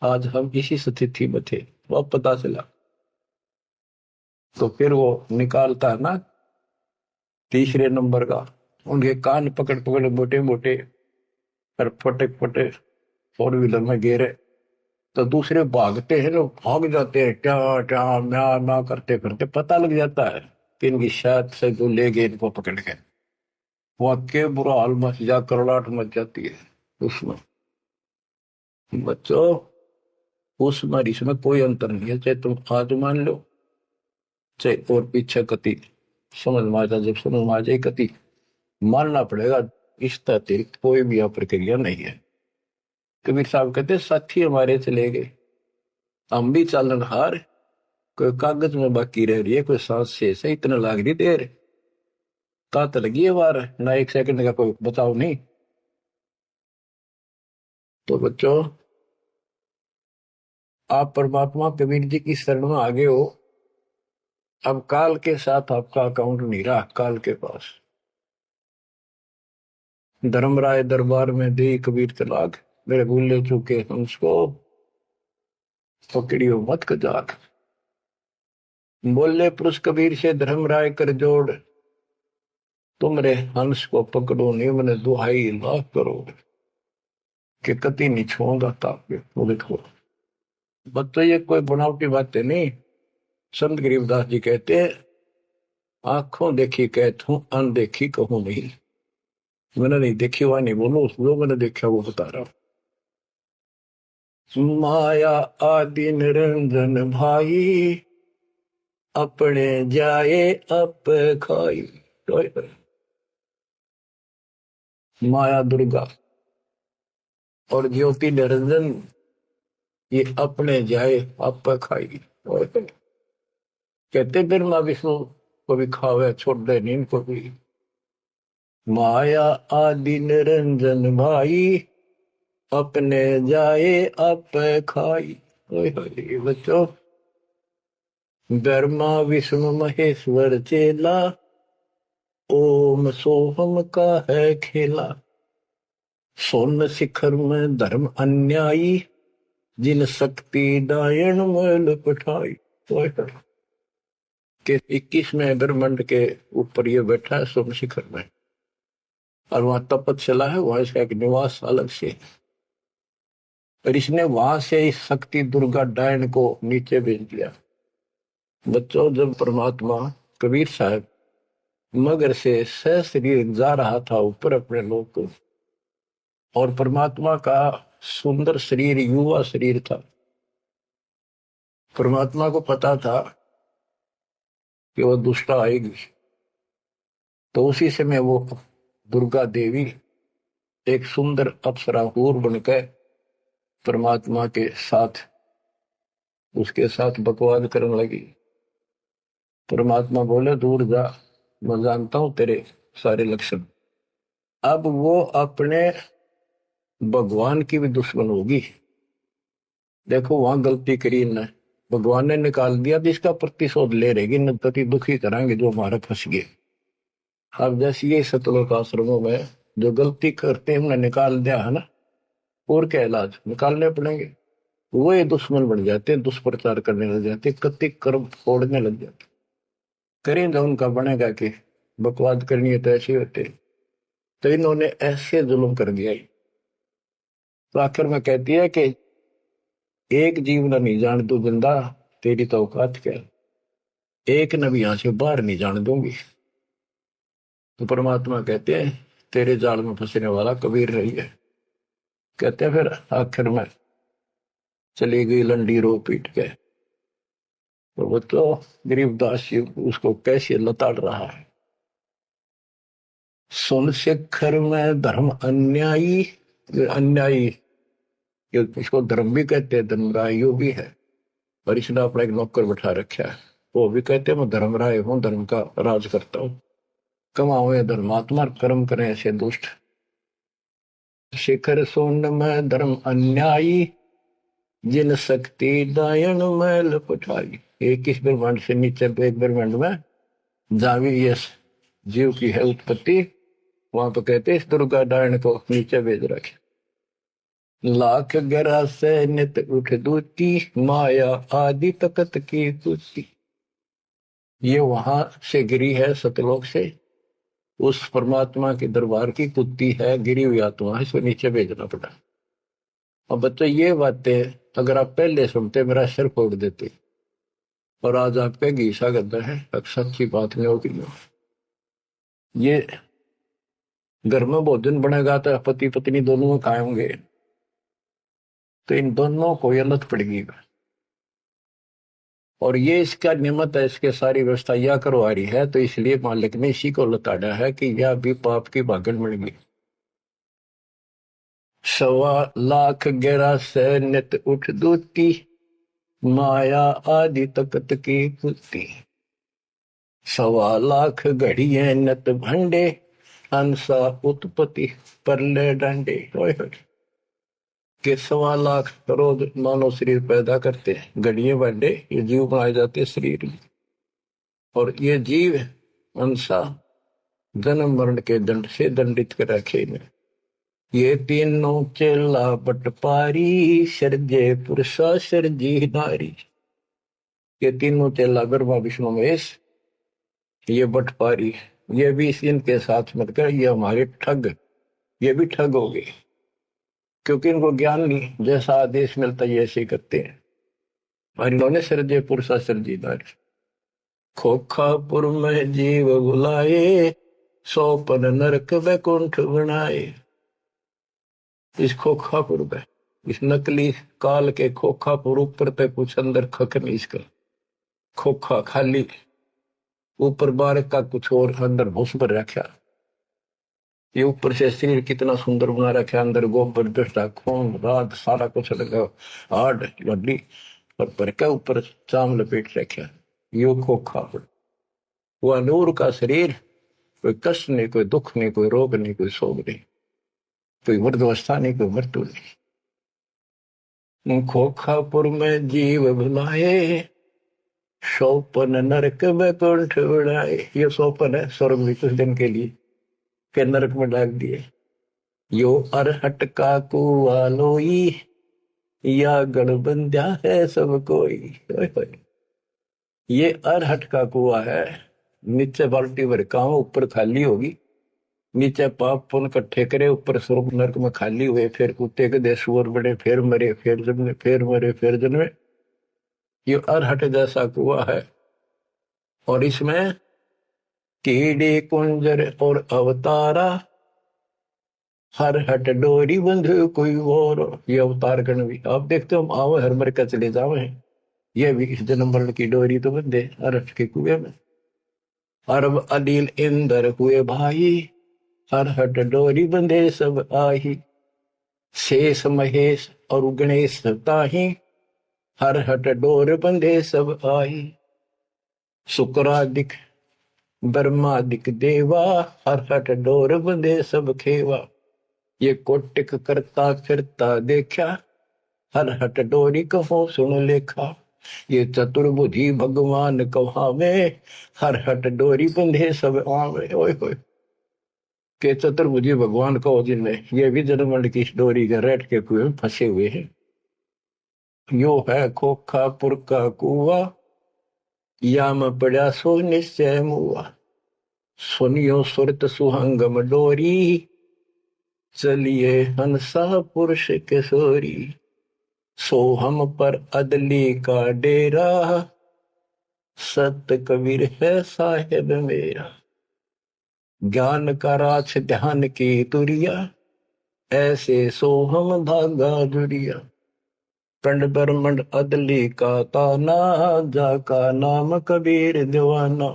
आज हम इसी स्थिति में थे, वो पता चला, तो फिर वो निकालता है ना तीसरे नंबर का, उनके कान पकड़ पकड़ मोटे मोटे, और फटक फटे 4 व्हीलर में घेरे, तो दूसरे भागते हैं, लोग भाग जाते हैं, क्या क्या म्या म्या करते करते, पता लग जाता है कि इनकी शायद से जो ले गए इनको पकड़ के, वाक्य बुरा हाल मच जा, करड़ाहट मच जाती है उसमें। बच्चों उसमें और इसमें कोई अंतर नहीं है, चाहे तुम आज मान लो, चाहे और पीछे कति समझ में आ जाए, जब समझ में आ जाए कति मानना पड़ेगा, इस अतिरिक्त कोई भी यहाँ प्रक्रिया नहीं है। कबीर साहब कहते साथी हमारे चले गए, हम भी चालन हार, कोई कागज में बाकी रह रही है, कोई सांस शेष है, इतना लाग रही देर, तात लगी है वार, ना 1 सेकंड का कोई बचाव नहीं। तो बच्चों आप परमात्मा कबीर जी की शरण में आगे हो, अब काल के साथ आपका अकाउंट नहीं रहा, काल के पास। धर्मराय दरबार में दे कबीर तलाक, मेरे भूले चुके हमको पकड़ियो मत कजाक, बोले पुरुष कबीर से धर्मराय कर जोड़, तुमरे हंस को पकड़ो निम्न दुहाई लाख करोड़, के कति नहीं छोड़गा ताके। वो देखो बच्चों, ये कोई बनावटी बातें नहीं। संत गरीबदास जी कहते हैं, आंखों देखी कहता हूं, अनदेखी कहूं नहीं। मैंने नहीं देखी हुआ नहीं बोलो, जो मैंने देखा वो बता रहा हूं। माया आदि निरंजन भाई, अपने जाए अप खाई। माया दुर्गा और ज्योति निरंजन, ये अपने जाए अप खाई। कहते ब्रह्मा विष्णु को भी खावे, छोड़ दे नींद को भी। माया आदि निरंजन भाई, अपने जाए अप खाई। ओए होए बच्चों, ब्रह्मा विष्णु महेश्वर चेला, ओम सोहम का है खेला। सोन शिखर में धर्म अन्यायी, जिन शक्ति डायन मैल पठाई। ओए होए के 21वें ब्रह्मांड के ऊपर ये बैठा है सोम शिखर में, और वहां तपस्या है, वहां इसका एक निवास अलग से। और इसने वहां से इस शक्ति दुर्गा डायन को नीचे भेज दिया। बच्चों, जब परमात्मा कबीर साहब मगर से सशरीर जा रहा था ऊपर अपने लोक को, और परमात्मा का सुंदर शरीर युवा शरीर था, परमात्मा को पता था कि वो दुष्टा आएगी, तो उसी समय वो दुर्गा देवी एक सुंदर अप्सरा हूर बनकर परमात्मा के साथ उसके साथ बकवाद करने लगी। परमात्मा बोले, दूर जा, मैं जानता हूं तेरे सारे लक्षण। अब वो अपने भगवान की भी दुश्मन होगी। देखो वहां गलती करी न, भगवान ने निकाल दिया, जिसका प्रतिशोध ले रहेगी, न तो दुखी कराएंगे जो हमारे फंस गए। अब जैसे ये सतलोक आश्रमों में जो गलती करते हैं उन्हें निकाल दिया है ना, और क्या इलाज निकालने पड़ेंगे। वो ये दुश्मन बन जाते हैं, दुष्प्रचार करने लग जाते, कति कर्म फोड़ने लग जाते। करें तो उनका बनेगा कि बकवाद करनी है तो ऐसे होते। तो इन्होंने ऐसे जुल्म कर दिया। तो आखिर में कहती है कि एक जीव न नहीं जान तू जिंदा, तेरी तो औकात क्या, एक न भी यहां से बाहर नहीं जान दूंगी। तो परमात्मा कहते हैं, तेरे जाल में फंसने वाला कबीर रही है। कहते हैं फिर आखिर में चली गई लंडी रो पीट के। तो वो तो गरीबदास जी उसको कैसे लताड़ रहा है। सुन शिखर में धर्म अन्यायी, अन्यायी इसको धर्म भी कहते हैं, धर्मरायो भी है। और इसने अपना एक नौकर बैठा रखा है, वो भी कहते हैं मैं धर्मराय हूं, धर्म का राज करता हूं। कमाओ या धर्मात्मा, कर्म करें ऐसे दुष्ट। शिखर सोन में धर्म अन्यायी, जिन शक्ति दायन मैल पठाई। एक इस ब्रह्मांड से नीचे एक ब्रह्मांड में जहां भी ये जीव की है उत्पत्ति, वहां पर कहते इस दुर्गा डायन को नीचे भेज रखे। लाख गरा से नित उठ दूती, माया आदि तकत की कुती। ये वहां से गिरी है सतलोक से, उस परमात्मा के दरबार की कुत्ती है, गिरी हुई आत्मा, इसको नीचे भेजना पड़ा। अब बच्चों ये बातें अगर आप पहले सुनते मेरा सिर फोड़ देते, और आज आपका घीसा करता है, अक्सर अच्छी बात नहीं होगी। ये घर में भोजन बनेगा तो पति पत्नी दोनों में खाएंगे, तो इन दोनों को ये लत पड़ेगी। और ये इसका नियमत है, इसके सारी व्यवस्था यह करवा रही है, तो इसलिए मालिक ने इसी को लताड़ा है कि यह भी पाप की भागन बन गई। 1.25 लाख गहरा से नित उठ दूती, माया आदि तकत की पुती। 1.25 लाख घड़िए नत भंडे, अंसा उत्पत्ति परले डंडे। के 1.25 लाख रोज मानव शरीर पैदा करते हैं, घड़िए भांडे ये जीव बनाए जाते शरीर में। और ये जीव अंसा जन्म मरण के दंड से दंडित कर रखे में। ये तीनों चेला बटपारी, सर्जे पुरुषा सर्जी नारी। ये तीनों चेला ब्रह्मा विष्णु महेश, ये बटपारी, ये भी इनके साथ मिलकर ये हमारे ठग, ये भी ठग हो गए, क्योंकि इनको ज्ञान नहीं, जैसा आदेश मिलता है ऐसे ही करते हैं। और इन्होंने सर्जे पुरुषा सर्जी नारी। खोखापुर में जीव बुलाए, 100 नरक वैकुंठ बनाए। इस खोखापुर में, इस नकली काल के खोखापुर ऊपर तक कुछ अंदर खक नहीं, इसका खोखा खाली, ऊपर बार का कुछ और अंदर भूस भर रखा। ये ऊपर से शरीर कितना सुंदर बना रखा, अंदर गोबर दस्ता खून रात सारा कुछ लगा, हार्ड हड्डी और पर क्या ऊपर चाम लपेट रखा। यो खोखापुर, वह नूर का शरीर, कोई कष्ट नहीं, कोई दुख नहीं, कोई रोग नहीं, कोई शोक नहीं, कोई वृद्धावस्था नहीं, कोई मृत्यु नहीं। खोखापुर में जीव भुलाए, सोपन नरक में कुंठ उड़ाए। ये सोपन है स्वर्ग भी कुछ दिन के लिए के नरक में डाल दिए। यो अरहट का कुआ लोई, या गढ़बंध्या है सब कोई। ओए होए। ये अरहट का कुआ है, नीचे बाल्टी भर काम, ऊपर खाली होगी। नीचे पाप पुन इकट्ठे करे, ऊपर स्वर्ग नरक में खाली हुए, फिर कुत्ते के देश सुअर बड़े, फिर मरे, फिर जन्मे, फिर मरे, फिर जन्मे। ये अरहट जैसा कुआ है, और इसमें कीड़े कुंजर और अवतारा, हर हट डोरी बंधु कोई और। ये अवतार गण भी आप देखते हो, हम आओ हर मर का चले जावे, ये भी इस जन्म मरण की डोरी तो बंधे अरहट के कुएं में। अरब अलील इंदर हुए भाई, हर हट डोरी बंधे सब आही। शेष महेश और गणेश ताही, हर हट डोर बंधे सब आई। शुक्रादिक ब्रह्मादिक देवा, हर हट डोर बंधे सब खेवा। ये कोटिक करता फिरता देखा, हर हट डोरी कहो सुन लेखा। ये चतुर्बुद्धि भगवान कहावे, हर हट डोरी बंधे सब आवे। ओए होए। के चतुर्भुजी भगवान कहो जिनमें, ये भी जन्मंड की डोरी के रेट के कुएं में फंसे हुए हैं। यो है खोखापुर का कुआ, या में पड़ा सो निश्चय मुआ। सुनियो सुरत सुहंगम डोरी, चलिए हंसा पुरुष किशोरी। सो हम पर अदली का डेरा, सत कबीर है साहेब मेरा। ज्ञान का राछ ध्यान की तुरिया, ऐसे सो हम धागा जुड़िया। कंड ब्रह्मंड अदली का ताना, जाका नाम कबीर दीवाना।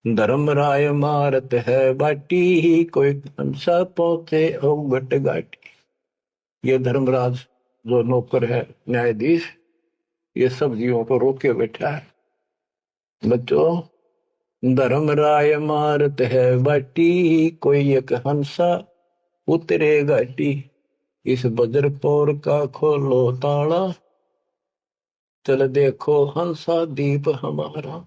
धर्म राय मारत है बाटी, कोई हंसा पहुंचे अवगट घाटी। ये धर्मराज जो नौकर है न्यायाधीश, ये सब जीवों को रोके बैठा है। बच्चों, धर्म राय मारत है बाटी, कोई एक हंसा उतरे घाटी। इस बजरपोर का खोलो ताला, चल देखो हंसा दीप हमारा।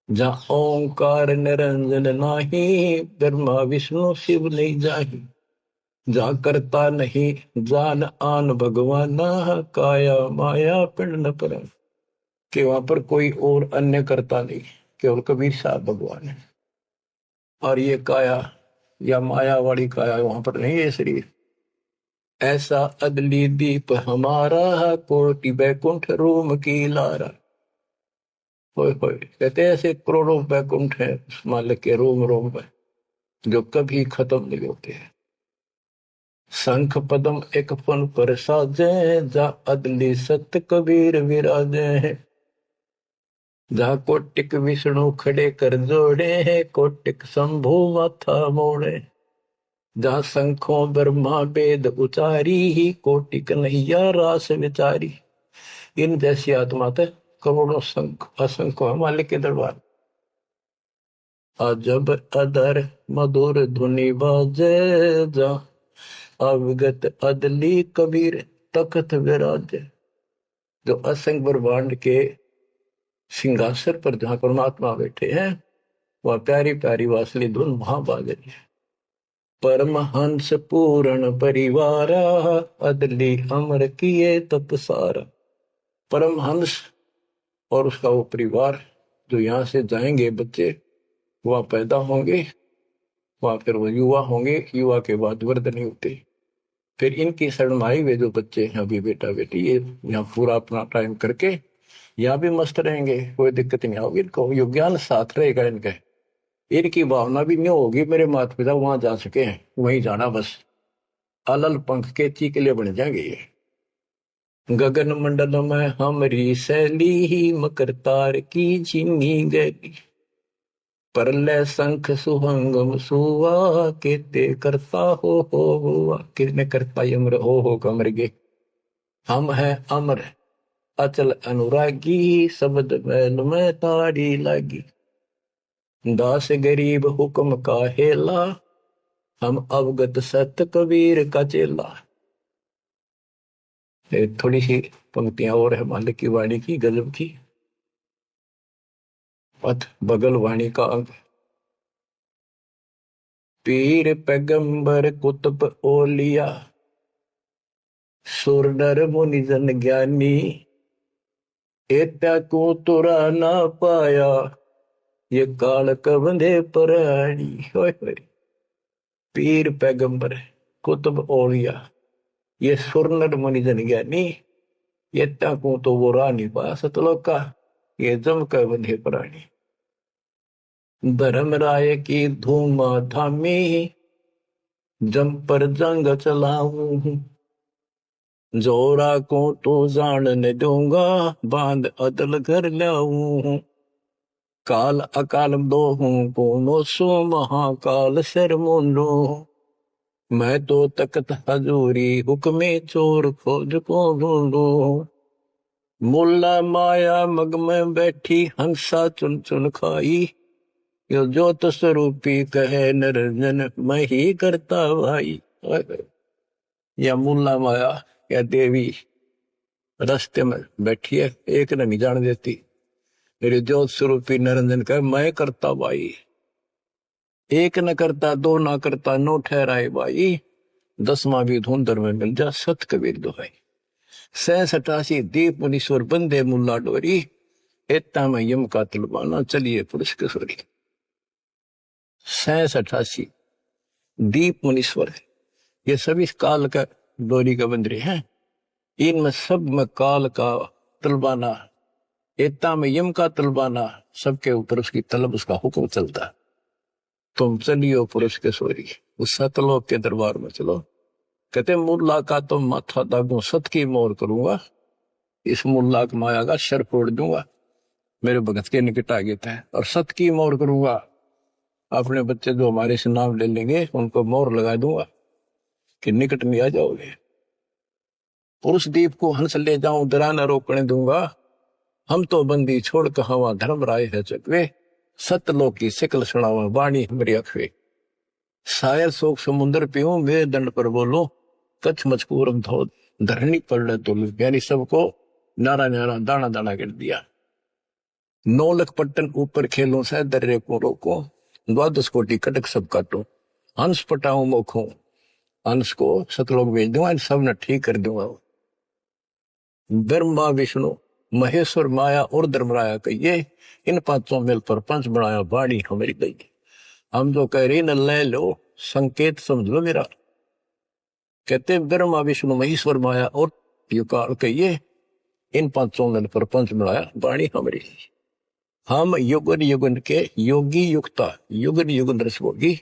जहाँ ओंकार निरंजन नाही, ब्रह्मा विष्णु शिव नहीं जाही। जा करता नहीं जान आन भगवाना, काया माया पिंड न पर। कि वहां पर कोई और अन्य करता नहीं, केवल कबीर साहब भगवान है। और ये काया या माया वाली काया वहां पर नहीं है शरीर। ऐसा अदली दीप हमारा, कोटि बैकुंठ रोम की लारा। होय होय। कहते हैं ऐसे करोड़ों बैकुंठ है उस मालिक के रोम रोम में, जो कभी खत्म नहीं होते हैं। शंख पदम एक फन पर साजे, जा अदली सत कबीर विराजे हैं। जहाँ कोटिक विष्णु खड़े कर जोड़े हैं, कोटिक शंभु माथा मोड़े। जहाँ शंखों ब्रह्मा वेद उचारी, ही कोटिक नैया रास विचारी। इन जैसी आत्मा थे करोड़ों शंख असंख्य मालिक के दरबार। अजब अदर मधुर धुनि बाजे, जा अवगत अदली कबीर तख्त विराजे। जो असंख्य ब्रह्मांड के सिंहासन पर जहां परमात्मा बैठे हैं, वह प्यारी प्यारी वासली धुन वहां बाज रही है। परमहंस पूर्ण परिवार, अदली अमर किए तपसारा। परमहंस और उसका वो परिवार जो यहाँ से जाएंगे बच्चे, वह पैदा होंगे, वहां फिर वो युवा होंगे, युवा के बाद वृद्ध नहीं होते। फिर इनकी शरणमाई वे जो बच्चे हैं अभी बेटा बेटी, ये यहाँ पूरा अपना टाइम करके यहाँ भी मस्त रहेंगे, कोई दिक्कत नहीं होगी इनको। यो ज्ञान साथ रहेगा इनके, इनकी भावना भी नहीं होगी मेरे माता पिता वहां जा सके हैं, वहीं जाना बस। अलल पंख के चीकले बन जाएंगे ये। गगन मंडल में हमरी शैली, ही मकर तार की चीनी गैली। परलय शंख सुहंगम सुआ, केते करता हो हुआ। कितने करता अमर हो कमर गे। हम हैं अमर अचल अनुरागी, शब्द मैल में ताड़ी लागी। दास गरीब हुक्म का हेला, हम अवगत सत कबीर का चेला। थोड़ी सी पंक्तियां और है मालिक की वाणी की, गजब की। पथ बगल वाणी का अंग। पीर पैगंबर कुतुब ओलिया, सुर नर मुनि जन ज्ञानी, एत्या को तुरा ना पाया, ये काल कबंधे पराणी। पीर पैगंबर कुतुब ओलिया, ये सुर नर मुनि जन ज्ञानी, एत्या को तो वो रानी पा सतलोक का, ये जम कर बंधे प्राणी। धर्मराय की धूम थामी, जम पर जंग चलाऊं, जोरा को तो जान न दूंगा, बांध अदल घर लाऊं। काल अकाल दो हूं कोनो सो, महाकाल शर मुंडो, मैं तो तकत हजूरी हुक्मे चोर खोज को ढूंढो। मुल्ला माया मग में बैठी, हंसा चुन चुन खाई, यो ज्योत स्वरूपी कहे निरंजन, मैं ही करता भाई। या मुल्ला माया या देवी रास्ते में बैठी है, एक ने नहीं जान देती। मेरे ज्योत स्वरूपी निरंजन कहे मैं करता भाई। एक न करता, दो ना करता, नो ठहराए भाई, 10वां भी धुंधर में मिल जा, सत कबीर दुहाई। 67 दीप मुनीश्वर बंदे मुल्ला डोरी, एता में यम का तलबाना, चलिए पुरुष किशोरी। 67 दीप मुनीश्वर, ये सभी काल का डोरी का बंदरे हैं। इनमें सब में काल का तलबाना, एता में यम का तलबाना, सबके ऊपर उसकी तलब, उसका हुक्म चलता। तुम चलियो पुरुष किशोरी, उस सतलोक के दरबार में चलो। कहते मुल्ला का तो माथा दागू, सत की मोर करूंगा, इस मुल्ला की माया का शर फोड़ दूंगा, मेरे भगत के निकट आ गए। और सत की मोर करूंगा, अपने बच्चे जो हमारे से नाम ले लेंगे उनको मोर लगा दूंगा कि निकट में आ जाओगे। पुरुष दीप को हंस ले जाऊं, डरा न रोकने दूंगा, हम तो बंदी छोड़ कहावा, धर्म राय है चकवे, सतलोक की सिकल सुनावा, वाणी हमारी अखवे। शायर शोक समुद्र पीऊं, मेरे दंड पर बोलो, कच्छ मचकूरम धो धरनी पड़ तो, यानी सबको नारा नारा दाना दाना कर दिया। 9 लख पट्टन ऊपर खेलों से दर्रे को रोको, 12 कोटि कटक सब काटो, हंस पटाऊं मोखों, हंस को सतलोक भेज दूंगा, सब ने ठीक कर दूंगा। ब्रह्मा विष्णु महेश्वर माया और धर्मराया कहिए, इन पांचों मिल पर पंच बनाया, वाणी हमारी गई। हम जो कह रही न ले लो, संकेत समझ लो मेरा। कहते ब्रह्मा विष्णु महेश्वर माया और युकाल कहिए, इन पांचों मिल पर पंच बनाया, वाणी हमारी। हम युगन युगन के योगी युक्ता, युगन युगन रस होगी,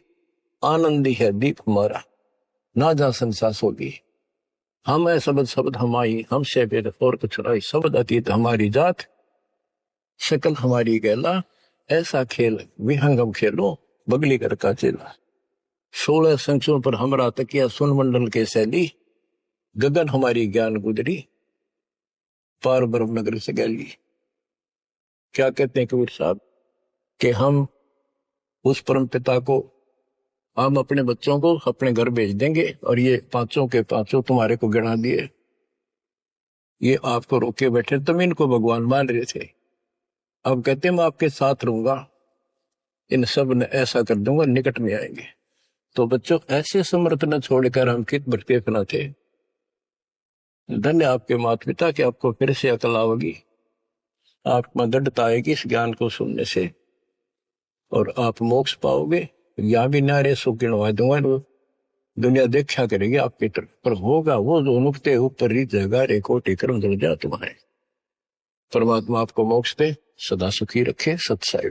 आनंदी है दीप हमारा, ना जा संसास होगी। हम है शब्द शब्द हमारी, हमसे वेद और कुछ राई, शब्द अतीत हमारी जात, शकल हमारी गैला, ऐसा खेल विहंगम खेलो, बगली कर का चेला। 16 संख्यों पर हमरा तकिया, सुन मंडल के शैली, गगन हमारी ज्ञान गुजरी, पार ब्रह्म नगर से गैली। क्या कहते हैं कबीर साहब कि हम उस परम पिता को, हम अपने बच्चों को अपने घर भेज देंगे, और ये पांचों के पांचों तुम्हारे को गिना दिए, ये आपको रोके बैठे, तुम इनको भगवान मान रहे थे। अब कहते मैं आपके साथ रहूंगा, इन सब ने ऐसा कर दूंगा, निकट में आएंगे। तो बच्चों ऐसे समर्थ न छोड़कर हम कित भटके फिना थे। धन्य आपके माता पिता कि आपको फिर से अकल आवेगी, आपको दृढ़ता आएगी इस ज्ञान को सुनने से, और आप मोक्ष पाओगे। यहाँ भी नारे सो गिनवा दूंगा, दुनिया देखा करेगी आपकी तरफ, पर होगा वो जो नुकते ऊपर रीत जगह रे कोटि कर्म जल जा तुम्हारे। परमात्मा आपको मोक्ष दे, सदा सुखी रखे। सत्साई।